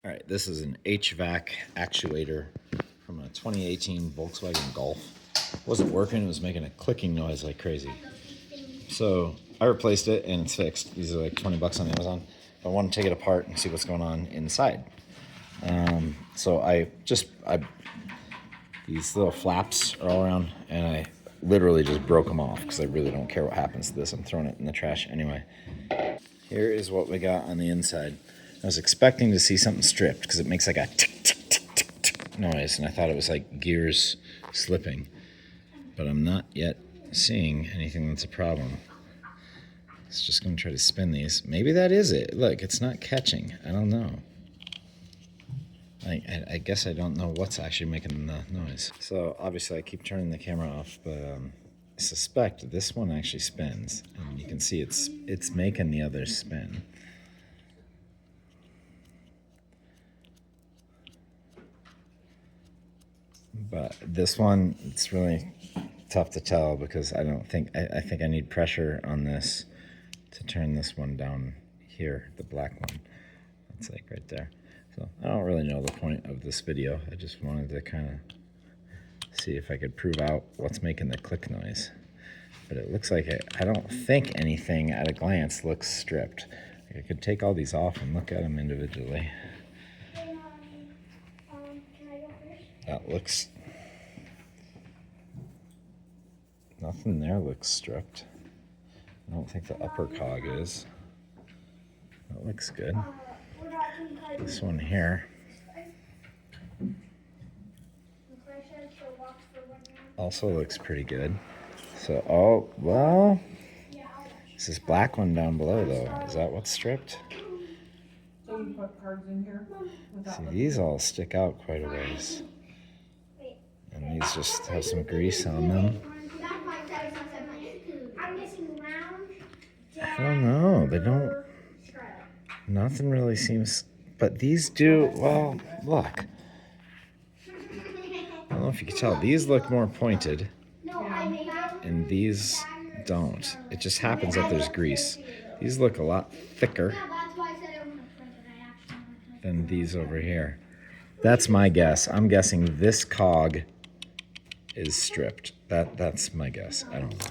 All right, this is an HVAC actuator from a 2018 Volkswagen Golf. It wasn't working, it was making a clicking noise like crazy. So I replaced it and it's fixed. These are like 20 bucks on Amazon. I want to take it apart and see what's going on inside. So these little flaps are all around and I literally just broke them off because I really don't care what happens to this. I'm throwing it in the trash anyway. Here is what we got on the inside. I was expecting to see something stripped because it makes like a tick, tick, tick, tick, tick noise, and I thought it was like gears slipping. But I'm not yet seeing anything that's a problem. It's just going to try to spin these. Maybe that is it. Look, it's not catching. I don't know. I guess I don't know what's actually making the noise. So obviously I keep turning the camera off, but I suspect this one actually spins. And you can see it's making the others spin. But this one, it's really tough to tell because I think I need pressure on this to turn this one down here, the black one. That's like right there. So I don't really know the point of this video. I just wanted to kind of see if I could prove out what's making the click noise. But it looks like I don't think anything at a glance looks stripped. I could take all these off and look at them individually. That looks... Nothing there looks stripped. I don't think the upper cog is. That looks good. This one here also looks pretty good. So, oh, well, it's this black one down below though. Is that what's stripped? So you put cards in here? See, these all stick out quite a ways. And these just have some grease on them. I don't know. They don't... Nothing really seems... But these do... Well, look. I don't know if you can tell. These look more pointed. And these don't. It just happens that there's grease. These look a lot thicker than these over here. That's my guess. I'm guessing this cog is stripped. That's my guess. I don't know.